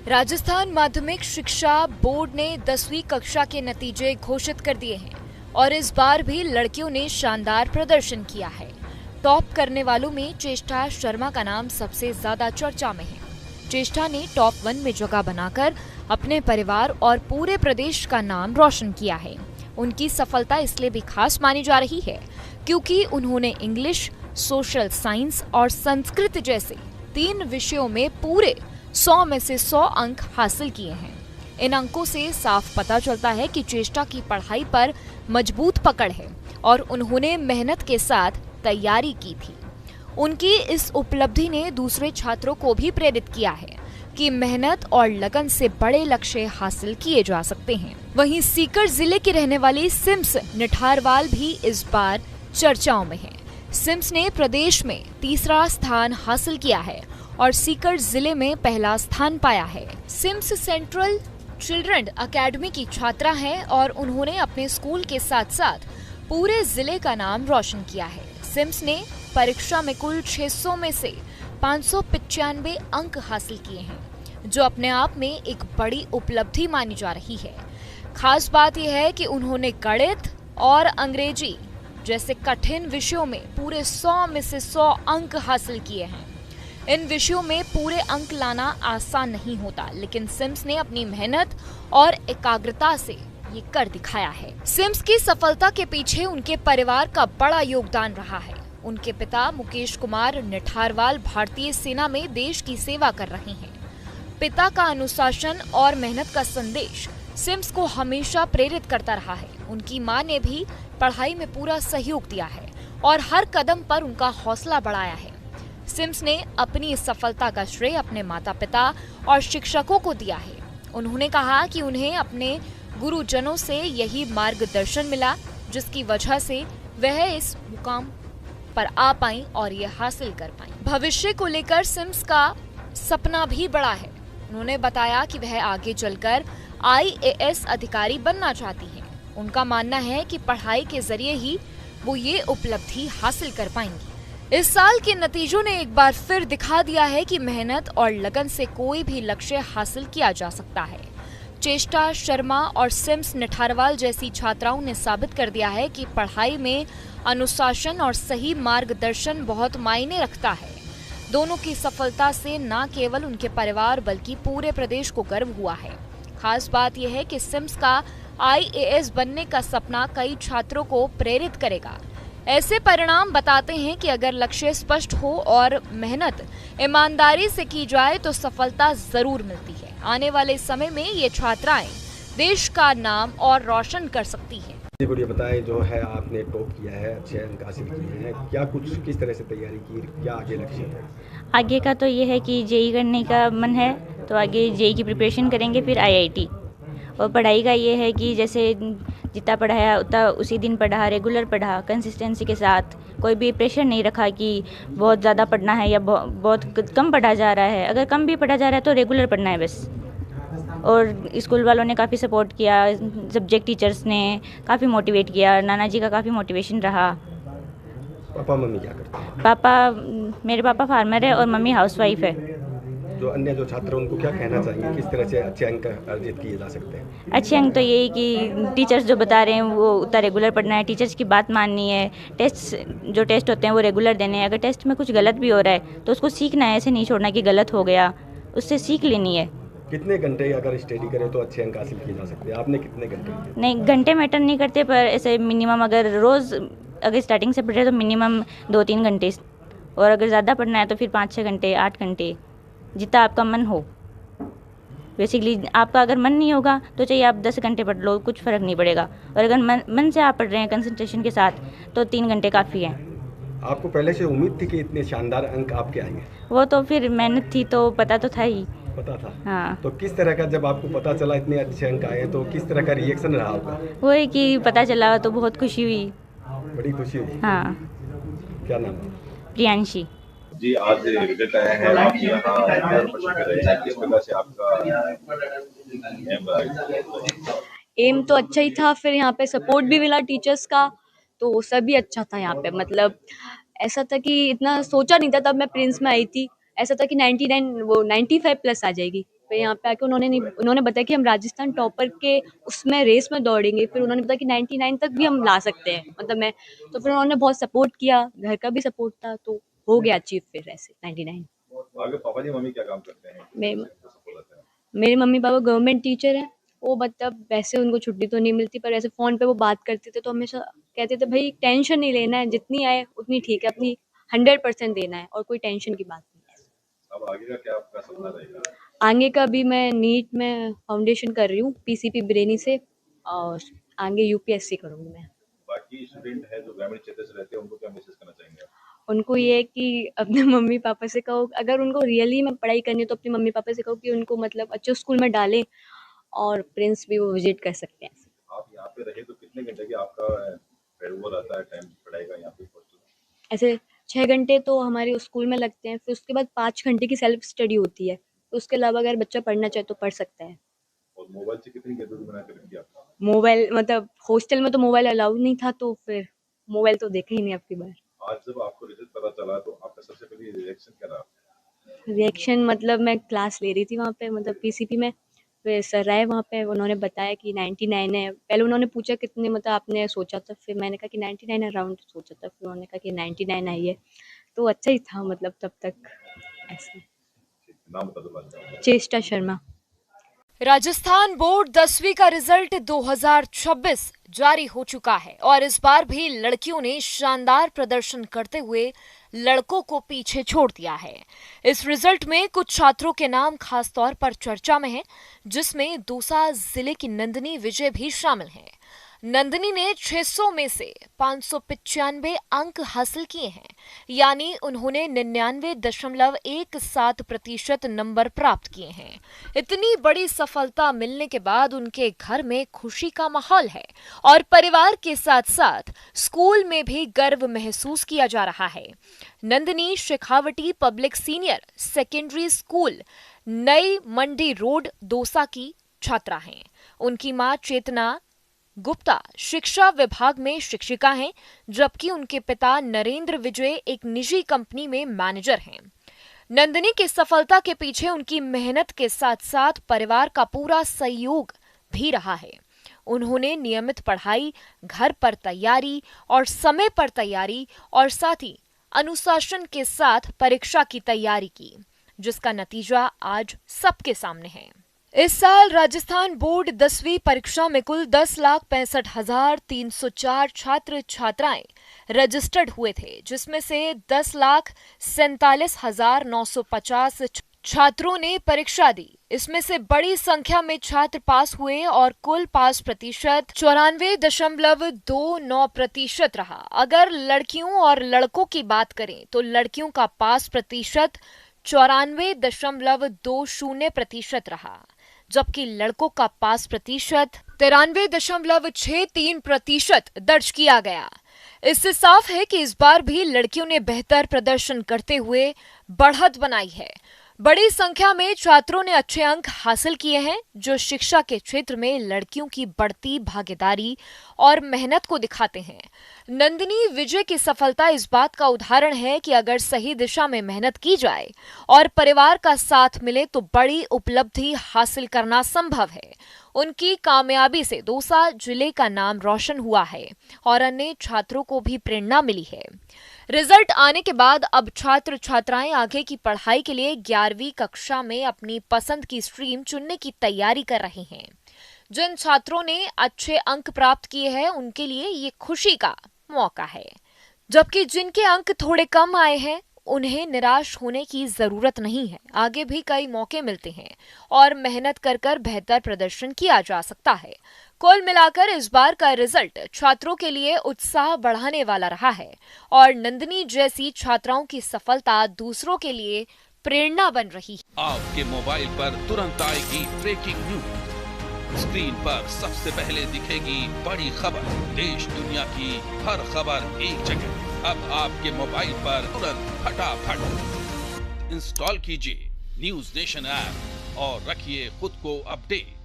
राजस्थान माध्यमिक शिक्षा बोर्ड ने 10वीं कक्षा के नतीजे घोषित कर दिए हैं और इस बार भी लड़कियों ने शानदार प्रदर्शन किया है। टॉप करने वालों में चेष्टा शर्मा का नाम सबसे ज्यादा चर्चा में है। चेष्टा ने टॉप 1 में जगह बनाकर अपने परिवार और पूरे प्रदेश का नाम रोशन किया है। उनकी सफलता इसलिए भी खास मानी जा रही है क्योंकि उन्होंने इंग्लिश, सोशल साइंस और संस्कृत जैसे 3 विषयों में पूरे 100 में से 100 अंक हासिल किए हैं। इन अंकों से साफ पता चलता है कि चेष्टा की पढ़ाई पर मजबूत पकड़ है और उन्होंने मेहनत के साथ तैयारी की थी। उनकी इस उपलब्धि ने दूसरे छात्रों को भी प्रेरित किया है कि मेहनत और लगन से बड़े लक्ष्य हासिल किए जा सकते हैं। वहीं सीकर जिले की रहने वाली सिम्स निठारवाल भी इस बार चर्चाओं में है। सिम्स ने प्रदेश में तीसरा स्थान हासिल किया है और सीकर जिले में पहला स्थान पाया है। सिम्स सेंट्रल चिल्ड्रन अकेडमी की छात्रा हैं और उन्होंने अपने स्कूल के साथ साथ पूरे जिले का नाम रोशन किया है। सिम्स ने परीक्षा में कुल 600 में से 595 अंक हासिल किए हैं, जो अपने आप में एक बड़ी उपलब्धि मानी जा रही है। खास बात यह है कि उन्होंने गणित और अंग्रेजी जैसे कठिन विषयों में पूरे 100 में से 100 अंक हासिल किए हैं। इन विषयों में पूरे अंक लाना आसान नहीं होता, लेकिन सिम्स ने अपनी मेहनत और एकाग्रता से ये कर दिखाया है। सिम्स की सफलता के पीछे उनके परिवार का बड़ा योगदान रहा है। उनके पिता मुकेश कुमार निठारवाल भारतीय सेना में देश की सेवा कर रहे हैं। पिता का अनुशासन और मेहनत का संदेश सिम्स को हमेशा प्रेरित करता रहा है। उनकी मां ने भी पढ़ाई में पूरा सहयोग दिया है और हर कदम पर उनका हौसला बढ़ाया है। सिम्स ने अपनी इस सफलता का श्रेय अपने माता पिता और शिक्षकों को दिया है। उन्होंने कहा कि उन्हें अपने गुरुजनों से यही मार्गदर्शन मिला, जिसकी वजह से वह इस मुकाम पर आ पाई और ये हासिल कर पाई। भविष्य को लेकर सिम्स का सपना भी बड़ा है। उन्होंने बताया कि वह आगे चलकर IAS अधिकारी बनना चाहती हैं। उनका मानना है कि पढ़ाई के जरिए ही वो ये उपलब्धि हासिल कर पाएंगी। इस साल के नतीजों ने एक बार फिर दिखा दिया है कि मेहनत और लगन से कोई भी लक्ष्य हासिल किया जा सकता है। चेष्टा शर्मा और सिम्स निठारवाल जैसी छात्राओं ने साबित कर दिया है कि पढ़ाई में अनुशासन और सही मार्गदर्शन बहुत मायने रखता है। दोनों की सफलता से न केवल उनके परिवार बल्कि पूरे प्रदेश को गर्व हुआ है। खास बात यह है कि सिम्स का IAS बनने का सपना कई छात्रों को प्रेरित करेगा। ऐसे परिणाम बताते हैं कि अगर लक्ष्य स्पष्ट हो और मेहनत ईमानदारी से की जाए तो सफलता जरूर मिलती है। आने वाले समय में ये छात्राएं देश का नाम और रोशन कर सकती हैं। जी बढ़िया बताएं, जो है आपने टॉप किया है, अच्छे अंक हासिल किए हैं, क्या कुछ किस तरह से तैयारी की, क्या आगे लक्ष्य है? आगे का तो ये है कि जेई करने का मन है, तो आगे जेई की प्रिपरेशन करेंगे, फिर IIT। और पढ़ाई का ये है कि जैसे जितना पढ़ाया उतना उसी दिन पढ़ा, रेगुलर पढ़ा, कंसिस्टेंसी के साथ। कोई भी प्रेशर नहीं रखा कि बहुत ज़्यादा पढ़ना है या बहुत कम पढ़ा जा रहा है। अगर कम भी पढ़ा जा रहा है तो रेगुलर पढ़ना है बस। और स्कूल वालों ने काफ़ी सपोर्ट किया, सब्जेक्ट टीचर्स ने काफ़ी मोटिवेट किया, नाना जी का काफ़ी मोटिवेशन रहा। पापा मम्मी क्या करते हैं? मेरे पापा फार्मर है और मम्मी हाउसवाइफ है। जो अन्य जो छात्र हैं उनको क्या कहना चाहिए, किस तरह से अच्छे अंक अर्जित किए जा सकते हैं? अच्छे अंक तो यही कि टीचर्स जो बता रहे हैं वो उतना रेगुलर पढ़ना है, टीचर्स की बात माननी है। जो टेस्ट होते हैं वो रेगुलर देने हैं। अगर टेस्ट में कुछ गलत भी हो रहा है तो उसको सीखना है, ऐसे नहीं छोड़ना कि गलत हो गया, उससे सीख लेनी है। कितने घंटे अगर स्टडी करें तो अच्छे अंक हासिल किए जा सकते हैं? आपने कितने घंटे किए? नहीं, घंटे मैटर नहीं करते, पर ऐसे मिनिमम अगर रोज़ अगर स्टार्टिंग से पढ़ रहे तो मिनिमम 2-3 घंटे, और अगर ज़्यादा पढ़ना है तो फिर 5-6 घंटे, 8 घंटे, जितना आपका मन हो। बेसिकली आपका अगर मन नहीं होगा तो चाहिए आप 10 घंटे पढ़ लो, कुछ फ़र्क नहीं पड़ेगा। और अगर मन से आप पढ़ रहे हैं कंसंट्रेशन के साथ तो 3 घंटे काफ़ी हैं। आपको पहले से उम्मीद थी कि इतने शानदार अंक आपके आएंगे? वो तो फिर मेहनत थी तो पता तो था ही। पता था? हाँ। तो किस तरह का, जब आपको पता चला इतने अच्छे अंक आए, तो किस तरह का रिएक्शन रहा होगा? वो है कि पता चला तो बहुत खुशी हुई। बड़ी खुशी हुई? हाँ। क्या नाम है? प्रियांशी। जी, आज रिजल्ट आया है, आप यहाँ प्रदर्शन कर रहे हैं, किस प्रकार से आपका एम रहा? एम तो अच्छा ही था, फिर यहाँ पे सपोर्ट भी मिला टीचर्स का, तो सभी अच्छा था यहाँ पे। मतलब ऐसा था कि इतना सोचा नहीं था, तब मैं प्रिंस में आई थी, ऐसा था कि 99 वो 95 प्लस आ जाएगी, फिर यहाँ पे आके उन्होंने बताया कि हम राजस्थान टॉपर के उसमें रेस में दौड़ेंगे। फिर उन्होंने बताया कि 99 तक भी हम ला सकते हैं, मतलब मैं तो फिर उन्होंने बहुत सपोर्ट किया, घर का भी सपोर्ट था, तो हो गया अचीव फिर ऐसे 99। आगे पापा जी मम्मी क्या काम करते हैं? मैं इनको सपोर्ट आता है। मेरे मम्मी पापा गवर्नमेंट टीचर हैं। वो मतलब वैसे उनको छुट्टी तो नहीं मिलती, पर ऐसे फ़ोन पे वो बात करते थे तो हमेशा कहते थे भाई टेंशन नहीं लेना है, जितनी आए उतनी ठीक है, अपनी 100% देना है और कोई टेंशन की बात नहीं है। अब आगे का क्या आपका सपना रहेगा? आगे का भी मैं नीट में फाउंडेशन कर रही हूँ पीसीपी बरेली से, और आगे यूपीएससी करूँगी मैं। बाकी स्टूडेंट है जो ग्रामीण क्षेत्र से रहते हैं उनको क्या मैसेज करना चाहेंगे आप? उनको ये है कि अपने मम्मी पापा से कहो, अगर उनको रियली में पढ़ाई करनी है तो अपने मम्मी पापा से कहो कि उनको मतलब अच्छे स्कूल में डालें, और प्रिंस भी वो विजिट कर सकते हैं। आप यहाँ पे रहे तो कितने घंटे की आपका वो रहता है टाइम पढ़ाई का यहाँ पे हॉस्टल में? ऐसे 6 घंटे तो हमारे स्कूल में लगते हैं, फिर उसके बाद 5 घंटे की सेल्फ स्टडी होती है। तो उसके अलावा अगर बच्चा पढ़ना चाहे तो पढ़ सकता है। और मोबाइल से कितनी दूरी बना के रखी आपका? मोबाइल मतलब हॉस्टल में तो मोबाइल अलाउड नहीं था, तो फिर मोबाइल तो देखा ही नहीं अब की बार। आज जब आपको रिजल्ट पता चला तो आपका सबसे पहले रिएक्शन क्या रहा? रिएक्शन मतलब मैं क्लास ले रही थी वहाँ पे, मतलब पीसीपी में, फिर सर आए वहाँ पे, उन्होंने बताया कि 99 है। पहले उन्होंने पूछा कितने मतलब आपने सोचा था, फिर मैंने कहा कि 99 अराउंड सोचा था, फिर उन्होंने कहा कि 99 आई है, तो अच्छा ही था मतलब तब तक ऐसा। नाम बता दो बाद में। चेष्टा शर्मा। राजस्थान बोर्ड 10वीं का रिजल्ट 2026 जारी हो चुका है और इस बार भी लड़कियों ने शानदार प्रदर्शन करते हुए लड़कों को पीछे छोड़ दिया है। इस रिजल्ट में कुछ छात्रों के नाम खास तौर पर चर्चा में हैं, जिसमें दौसा जिले की नंदिनी विजय भी शामिल हैं। नंदिनी ने 600 में से 595 अंक हासिल किए हैं, यानी उन्होंने 99.17% नंबर प्राप्त किए हैं। इतनी बड़ी सफलता मिलने के बाद उनके घर में खुशी का माहौल है और परिवार के साथ साथ स्कूल में भी गर्व महसूस किया जा रहा है। Nandini Shekhawati public senior secondary school Nai Mandi road Dausa की छात्रा हैं। उनकी मां चेतना गुप्ता शिक्षा विभाग में शिक्षिका हैं, जबकि उनके पिता नरेंद्र विजय एक निजी कंपनी में मैनेजर हैं। नंदिनी की सफलता के पीछे उनकी मेहनत के साथ साथ परिवार का पूरा सहयोग भी रहा है। उन्होंने नियमित पढ़ाई, घर पर तैयारी और समय पर तैयारी और साथ ही अनुशासन के साथ परीक्षा की तैयारी की, जिसका नतीजा आज सबके सामने है। इस साल राजस्थान बोर्ड 10वीं परीक्षा में कुल 10,65,304 छात्र छात्राएं रजिस्टर्ड हुए थे, जिसमें से 10,47,950 छात्रों ने परीक्षा दी। इसमें से बड़ी संख्या में छात्र पास हुए और कुल पास प्रतिशत 94.29% रहा। अगर लड़कियों और लड़कों की बात करें तो लड़कियों का पास प्रतिशत 94.20% रहा, जबकि लड़कों का पास प्रतिशत 93.63% दर्ज किया गया। इससे साफ है कि इस बार भी लड़कियों ने बेहतर प्रदर्शन करते हुए बढ़त बनाई है। बड़ी संख्या में छात्रों ने अच्छे अंक हासिल किए हैं, जो शिक्षा के क्षेत्र में लड़कियों की बढ़ती भागीदारी और मेहनत को दिखाते हैं। नंदिनी विजय की सफलता इस बात का उदाहरण है कि अगर सही दिशा में मेहनत की जाए और परिवार का साथ मिले तो बड़ी उपलब्धि हासिल करना संभव है। उनकी कामयाबी से दौसा जिले का नाम रोशन हुआ है और अन्य छात्रों को भी प्रेरणा मिली है। रिजल्ट आने के बाद अब छात्र छात्राएं आगे की पढ़ाई के लिए 11वीं कक्षा में अपनी पसंद की स्ट्रीम चुनने की तैयारी कर रहे हैं। जिन छात्रों ने अच्छे अंक प्राप्त किए हैं उनके लिए ये खुशी का मौका है, जबकि जिनके अंक थोड़े कम आए हैं उन्हें निराश होने की जरूरत नहीं है। आगे भी कई मौके मिलते हैं और मेहनत कर कर बेहतर प्रदर्शन किया जा सकता है। कुल मिलाकर इस बार का रिजल्ट छात्रों के लिए उत्साह बढ़ाने वाला रहा है और नंदिनी जैसी छात्राओं की सफलता दूसरों के लिए प्रेरणा बन रही है। आपके मोबाइल पर तुरंत आएगी ब्रेकिंग न्यूज। स्क्रीन पर सबसे पहले दिखेगी बड़ी खबर। देश दुनिया की हर खबर एक जगह। अब आपके मोबाइल पर तुरंत फटाफट इंस्टॉल कीजिए न्यूज नेशन ऐप और रखिए खुद को अपडेट।